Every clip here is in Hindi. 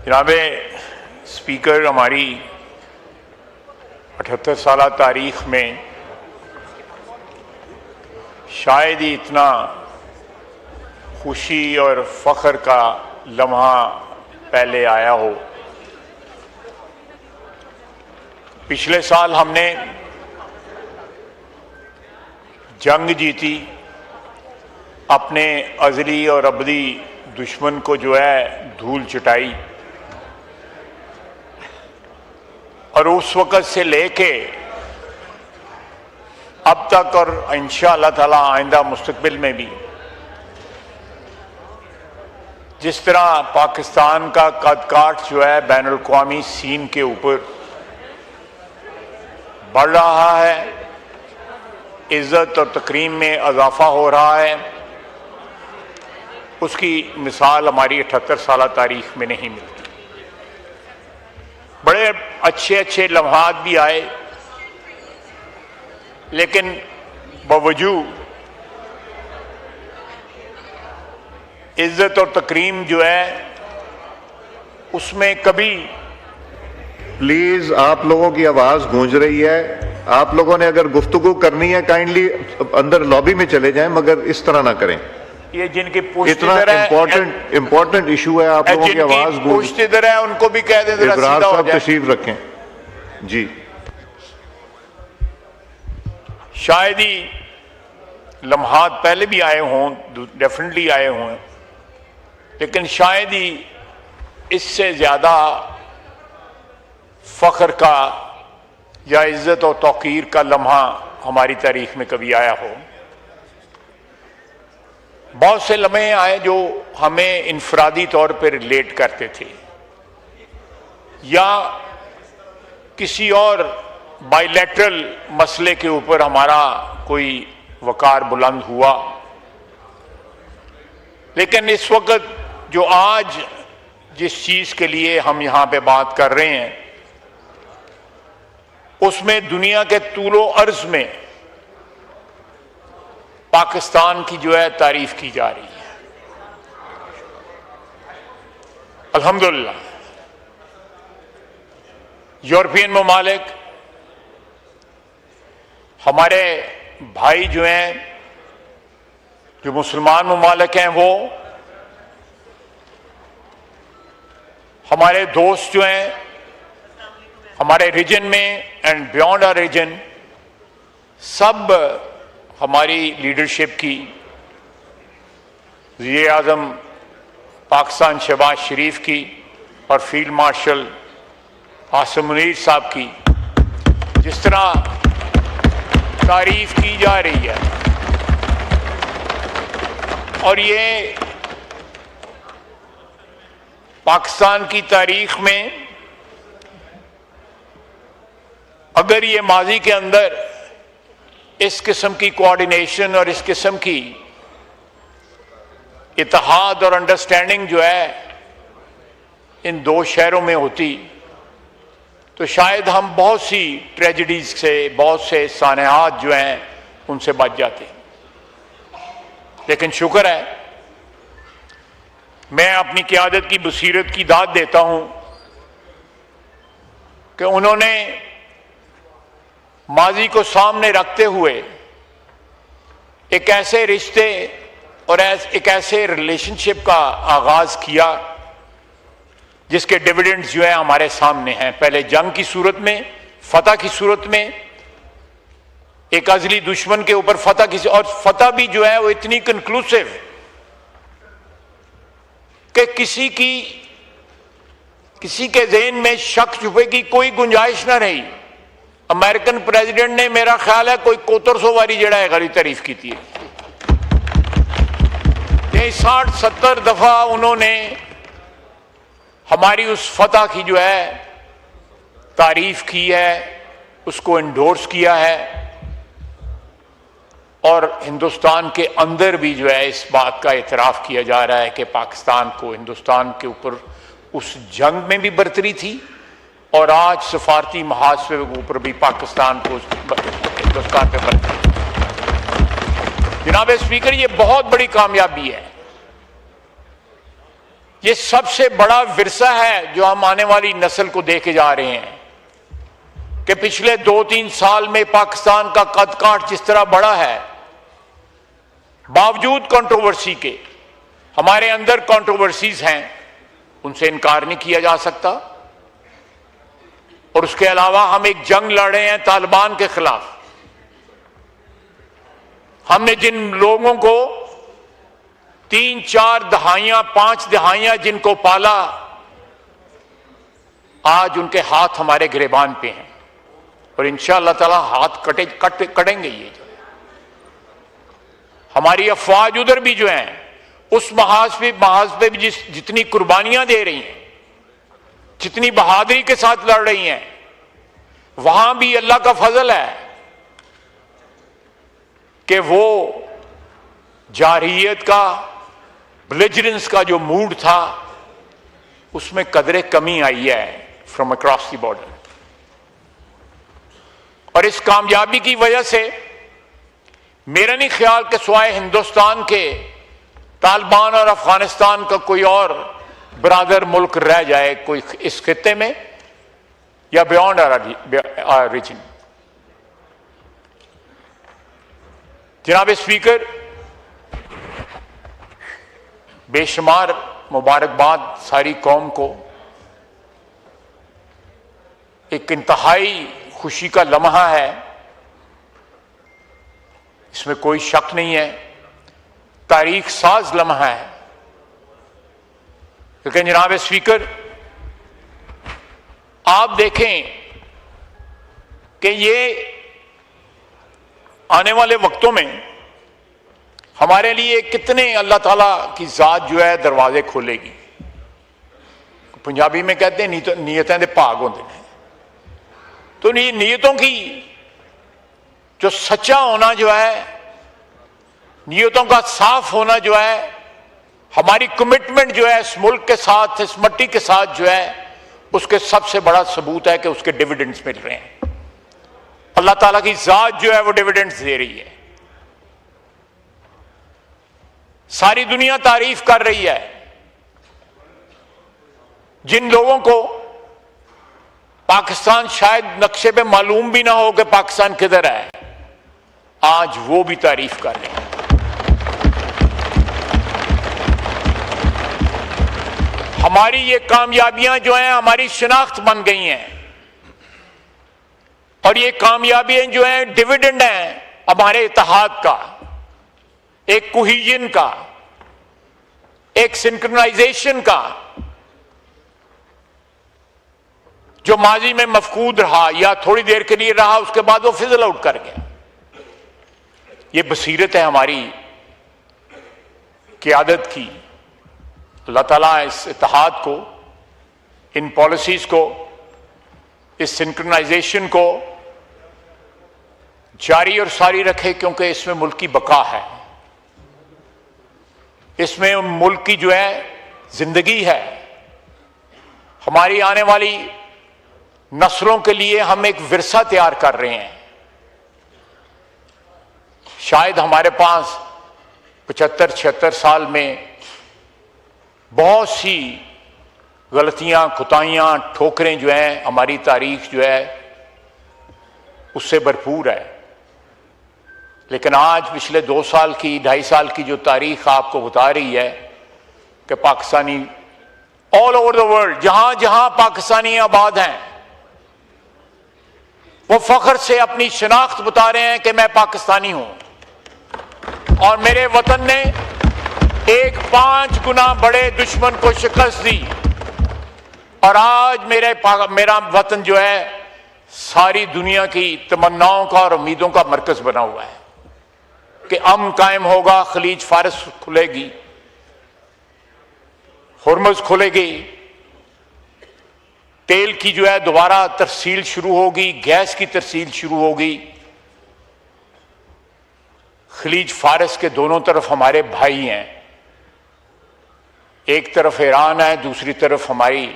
जनाब स्पीकर, हमारी 78 साल तारीख में शायद ही इतना खुशी और फ़ख्र का लम्हा पहले आया हो। पिछले साल हमने जंग जीती, अपने अज़ली और अबदी दुश्मन को जो है धूल चटाई, और उस वक़्त से लेके अब तक और इंशाअल्लाह ताला आइंदा मुस्तक़बिल में भी जिस तरह पाकिस्तान का कद-काठ जो है बैनुल अक़वामी सीन के ऊपर बढ़ रहा है, इज़्ज़त और तकरीम में इजाफा हो रहा है, उसकी मिसाल हमारी 78 साल तारीख में नहीं मिलती। बड़े अच्छे अच्छे लम्हात भी आए, लेकिन बावजूद इज्जत और तकरीम जो है उसमें कभी। प्लीज आप लोगों की आवाज गूंज रही है। आप लोगों ने अगर गुफ्तगू करनी है काइंडली अंदर लॉबी में चले जाएं, मगर इस तरह ना करें। ये जिनकी पुष्ट इतना इम्पोर्टेंट इशू है, आप लोगों की आवाज पुष्ट इधर है, उनको भी कह दें जरा सीधा हो जाए। तशरीफ रखें जी। शायद ही लम्हात पहले भी आए हों, डेफिनेटली आए हों, लेकिन शायद ही इससे ज्यादा फख्र का या इज्जत और तौकीर का लम्हा हमारी तारीख में कभी आया हो। बहुत से लम्हे आए जो हमें इनफरादी तौर पर रिलेट करते थे, या किसी और बायलैटरल मसले के ऊपर हमारा कोई वकार बुलंद हुआ। लेकिन इस वक्त जो आज जिस चीज के लिए हम यहां पे बात कर रहे हैं, उसमें दुनिया के तूलो अर्ज में पाकिस्तान की जो है तारीफ की जा रही है। अल्हम्दुलिल्लाह यूरोपियन ममालिक, हमारे भाई जो हैं, जो मुसलमान ममालिक हैं, वो हमारे दोस्त जो हैं हमारे रीजन में एंड बियॉन्ड आवर रीजन, सब हमारी लीडरशिप की, वज़ीर आज़म पाकिस्तान शहबाज शरीफ की और फील्ड मार्शल आसिम मुनीर साहब की जिस तरह तारीफ की जा रही है, और ये पाकिस्तान की तारीख में अगर ये माजी के अंदर इस किस्म की कोऑर्डिनेशन और इस किस्म की इत्तेहाद और अंडरस्टैंडिंग जो है इन दो शहरों में होती, तो शायद हम बहुत सी ट्रेजेडीज से, बहुत से सानेहात जो हैं उनसे बच जाते। लेकिन शुक्र है, मैं अपनी क़यादत की बसीरत की दाद देता हूं कि उन्होंने माजी को सामने रखते हुए एक ऐसे रिश्ते और एक ऐसे रिलेशनशिप का आगाज किया जिसके डिविडेंड्स जो है हमारे सामने हैं। पहले जंग की सूरत में, फतह की सूरत में, एक अज़ली दुश्मन के ऊपर फतह की, और फतह भी जो है वो इतनी कंक्लूसिव कि किसी के ज़हन में शक शुबे की कोई गुंजाइश ना रही। अमेरिकन प्रेसिडेंट ने, मेरा ख्याल है, कोई 400 वारी जड़ा है गरी तारीफ की थी। 60-70 दफा उन्होंने हमारी उस फतह की जो है तारीफ की है, उसको एंडोर्स किया है, और हिंदुस्तान के अंदर भी जो है इस बात का इतराफ किया जा रहा है कि पाकिस्तान को हिंदुस्तान के ऊपर उस जंग में भी बरतरी थी, और आज सफारती महाज के ऊपर भी पाकिस्तान को हिंदुस्तान पे बरतरी। जनाब स्पीकर, ये बहुत बड़ी कामयाबी है। ये सबसे बड़ा विरसा है जो हम आने वाली नस्ल को देके जा रहे हैं कि पिछले 2-3 साल में पाकिस्तान का कद काठ जिस तरह बढ़ा है, बावजूद कंट्रोवर्सी के, हमारे अंदर कंट्रोवर्सीज हैं, उनसे इनकार नहीं किया जा सकता। और उसके अलावा हम एक जंग लड़ रहे हैं तालिबान के खिलाफ। हमने जिन लोगों को 3-4 दहाइयां 5 दहाइयां जिनको पाला, आज उनके हाथ हमारे गिरेबान पे हैं और इंशाअल्लाह ताला हाथ कटेंगे। ये जो है हमारी अफवाज उधर भी जो है उस महाज पे भी जितनी कुर्बानियां दे रही हैं, जितनी बहादुरी के साथ लड़ रही हैं, वहां भी अल्लाह का फजल है कि वो जारहियत का, बिलिजरेंस का जो मूड था उसमें कदरे कमी आई है फ्रॉम अक्रॉस द बॉर्डर। और इस कामयाबी की वजह से मेरा नहीं ख्याल कि सिवाय हिंदुस्तान के तालिबान और अफगानिस्तान का कोई और बरादर मुल्क रह जाए कोई इस खित्ते में या बियॉन्ड आवर रीजन। जनाब स्पीकर, बेशुमार मुबारकबाद सारी कौम को। एक इंतहाई खुशी का लम्हा है, इसमें कोई शक नहीं है, तारीख साज लम्हा है। लेकिन जनाब स्पीकर, आप देखें कि ये आने वाले वक्तों में हमारे लिए कितने अल्लाह ताला की जात जो है दरवाजे खोलेगी। पंजाबी में कहते हैं नीयतें दे भाग होते हैं। तो नीयतों की जो सच्चा होना जो है, नीयतों का साफ होना जो है, हमारी कमिटमेंट जो है इस मुल्क के साथ, इस मट्टी के साथ जो है, उसके सबसे बड़ा सबूत है कि उसके डिविडेंड्स मिल रहे हैं। अल्लाह ताला की जात जो है वो डिविडेंड्स दे रही है। सारी दुनिया तारीफ कर रही है। जिन लोगों को पाकिस्तान शायद नक्शे पे मालूम भी ना हो कि पाकिस्तान किधर है, आज वो भी तारीफ कर रहे हैं। हमारी ये कामयाबियां जो हैं हमारी शिनाख्त बन गई हैं और ये कामयाबियां जो हैं डिविडेंड हैं हमारे इत्तेहाद का, एक कोहिजन का, एक सिंक्रोनाइजेशन का, जो माजी में मफकूद रहा या थोड़ी देर के लिए रहा, उसके बाद वो फिजल आउट कर गया। ये बसीरत है हमारी क़ियादत की। अल्लाह ताला इस इत्तेहाद को, इन पॉलिसीज को, इस सिंक्रोनाइजेशन को जारी और सारी रखे, क्योंकि इसमें मुल्क की बका है, इसमें मुल्क की जो है जिंदगी है। हमारी आने वाली नस्लों के लिए हम एक विरसा तैयार कर रहे हैं। शायद हमारे पास 75-76 साल में बहुत सी गलतियां, खुताइयां, ठोकरें जो हैं, हमारी तारीख जो है उससे भरपूर है। लेकिन आज पिछले 2 साल की, 2.5 साल की जो तारीख आपको बता रही है कि Pakistani all over the world, जहां जहां पाकिस्तानी आबाद हैं, वो फख्र से अपनी शनाख्त बता रहे हैं कि मैं पाकिस्तानी हूं और मेरे वतन ने एक 5 गुना बड़े दुश्मन को शिकस्त दी। और आज मेरा वतन जो है सारी दुनिया की तमन्नाओं का और उम्मीदों का मरकज बना हुआ है कि अमन कायम होगा, खलीज फारस खुलेगी, हुर्मुज खुलेगी, तेल की जो है दोबारा तरसील शुरू होगी, गैस की तरसील शुरू होगी। खलीज फारस के दोनों तरफ हमारे भाई हैं, एक तरफ ईरान है, दूसरी तरफ हमारी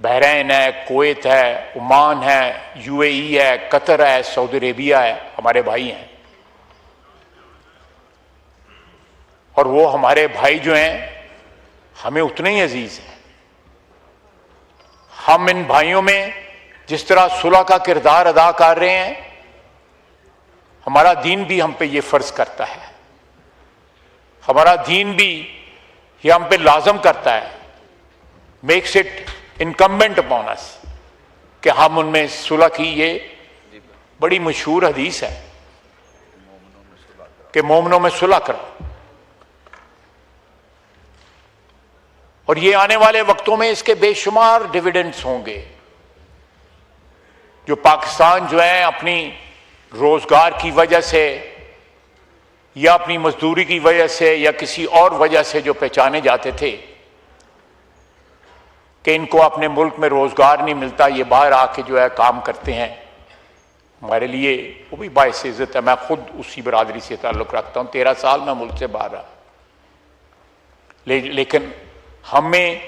बहरीन है, कुवैत है, ओमान है, यूएई है, कतर है, सऊदी अरेबिया है, हमारे भाई हैं। और वो हमारे भाई जो हैं हमें उतने ही अजीज हैं। हम इन भाइयों में जिस तरह सुलह का किरदार अदा कर रहे हैं, हमारा दीन भी हम पे ये फर्ज करता है, हमारा दीन भी ये हम पे लाजम करता है, makes it incumbent upon us कि हम उनमें सुलह की। ये बड़ी मशहूर हदीस है कि मोमिनों में सुलह करो, और ये आने वाले वक्तों में इसके बेशुमार डिविडेंड्स होंगे। जो पाकिस्तान जो है अपनी रोजगार की वजह से या अपनी मजदूरी की वजह से या किसी और वजह से जो पहचाने जाते थे कि इनको अपने मुल्क में रोजगार नहीं मिलता, ये बाहर आके जो है काम करते हैं, हमारे लिए वो भी बाइस इज्जत है। मैं खुद उसी बरादरी से ताल्लुक रखता हूं, 13 साल मैं मुल्क से बाहर रहा, लेकिन हमें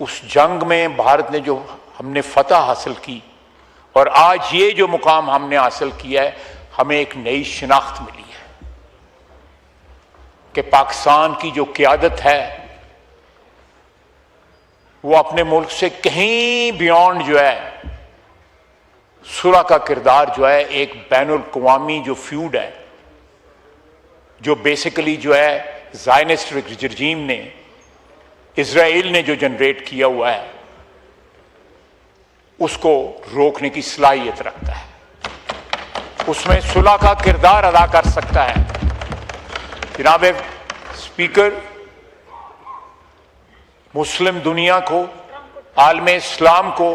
उस जंग में भारत ने जो हमने फतह हासिल की और आज ये जो मुकाम हमने हासिल किया है, हमें एक नई शिनाख्त मिली है कि पाकिस्तान की जो क़यादत है वो अपने मुल्क से कहीं बियॉन्ड जो है सुलह का किरदार जो है एक बैनुल अक़वामी जो फ्यूड है, जो बेसिकली जो है ज़ायनिस्ट रजीम ने, इजराइल ने जो जनरेट किया हुआ है, उसको रोकने की सलाहियत रखता है, उसमें सुलह का किरदार अदा कर सकता है। जनाब स्पीकर, मुस्लिम दुनिया को, आलम इस्लाम को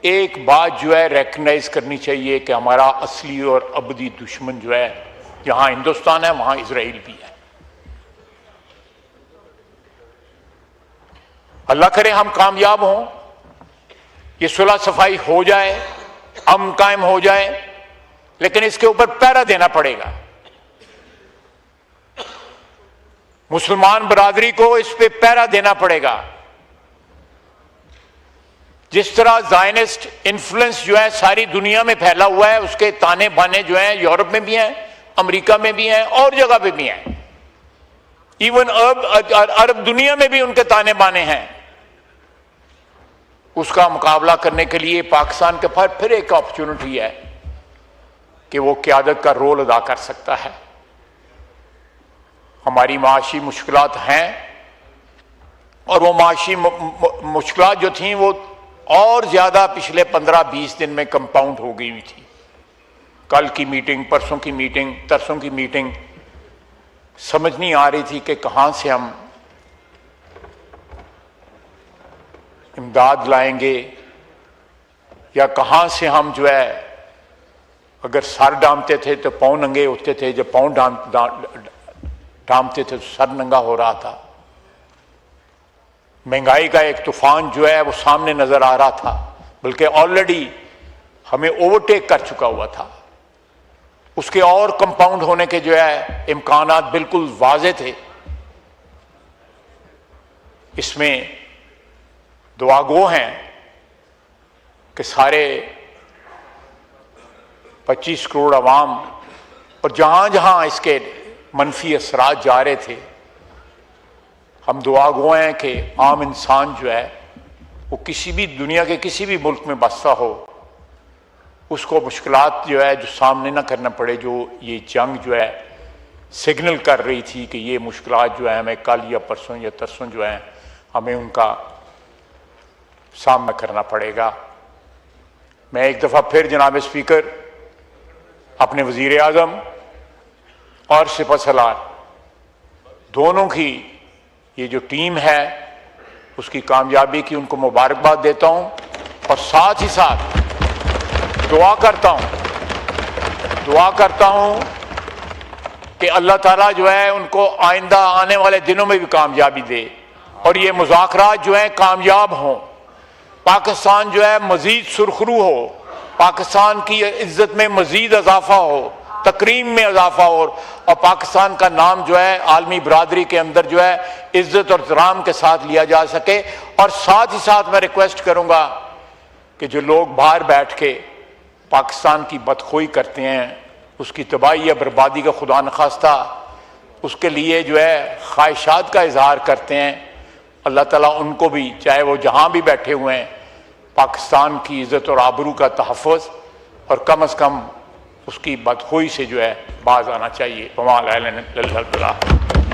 एक बात जो है रिकग्नाइज करनी चाहिए कि हमारा असली और अबदी दुश्मन जो है, जहां हिंदुस्तान है वहां इजराइल भी है। अल्लाह करे हम कामयाब हों, ये सुलह सफाई हो जाए, अमन कायम हो जाए, लेकिन इसके ऊपर पहरा देना पड़ेगा। मुसलमान बरादरी को इस पे पहरा देना पड़ेगा। जिस तरह ज़ायनिस्ट इन्फ्लुएंस जो है सारी दुनिया में फैला हुआ है, उसके ताने बाने जो हैं यूरोप में भी हैं, अमेरिका में भी हैं और जगह पे भी हैं, इवन अरब दुनिया में भी उनके ताने बाने हैं। उसका मुकाबला करने के लिए पाकिस्तान के पास फिर एक अपॉर्चुनिटी है कि वो क़यादत का रोल अदा कर सकता है। हमारी माशी मुश्किलात हैं और वो माशी मुश्किलात जो थी वो और ज़्यादा पिछले 15-20 दिन में कंपाउंड हो गई हुई थी। कल की मीटिंग, परसों की मीटिंग, तरसों की मीटिंग, समझ नहीं आ रही थी कि कहाँ से हम इमदाद लाएंगे या कहाँ से हम जो है, अगर सर डामते थे तो पाँव नंगे होते थे, जब पाँव डामते थे तो सर नंगा हो रहा था। महंगाई का एक तूफान जो है वो सामने नजर आ रहा था, बल्कि ऑलरेडी हमें ओवरटेक कर चुका हुआ था। उसके और कंपाउंड होने के जो है इम्कानात बिल्कुल वाज़े थे। इसमें दुआगो हैं कि सारे 25 करोड़ अवाम और जहां जहां इसके मनफी असरात जा रहे थे, हम दुआगो हैं कि आम इंसान जो है वो किसी भी दुनिया के किसी भी मुल्क में बसता हो, उसको मुश्किलात जो है जो सामने ना करना पड़े, जो ये जंग जो है सिग्नल कर रही थी कि ये मुश्किलात जो है हमें कल या परसों या तरसों जो है हमें उनका सामना करना पड़ेगा। मैं एक दफ़ा फिर जनाब स्पीकर अपने वज़ीर आज़म और सिपहसालार दोनों की ये जो टीम है उसकी कामयाबी की उनको मुबारकबाद देता हूँ और साथ ही साथ दुआ करता हूँ कि अल्लाह ताला जो है उनको आइंदा आने वाले दिनों में भी कामयाबी दे और ये मुज़ाकरात जो है कामयाब हों, पाकिस्तान जो है मजीद सुरखरू हो, पाकिस्तान की इज्जत में मजीद इजाफा हो, तकरीम में इजाफा हो और पाकिस्तान का नाम जो है आलमी बरादरी के अंदर जो है इज्जत और इहतराम के साथ लिया जा सके। और साथ ही साथ मैं रिक्वेस्ट करूंगा कि जो लोग बाहर बैठ के पाकिस्तान की बदखोई करते हैं, उसकी तबाही या बर्बादी का खुदा न खास्ता उसके लिए जो है ख्वाहिशात का इजहार करते हैं, अल्लाह ताला उनको भी, चाहे वो जहां भी बैठे हुए हैं, पाकिस्तान की इज्जत और आबरू का तहफ़्फ़ुज़ और कम से कम उसकी बदखोई से जो है बाज आना चाहिए।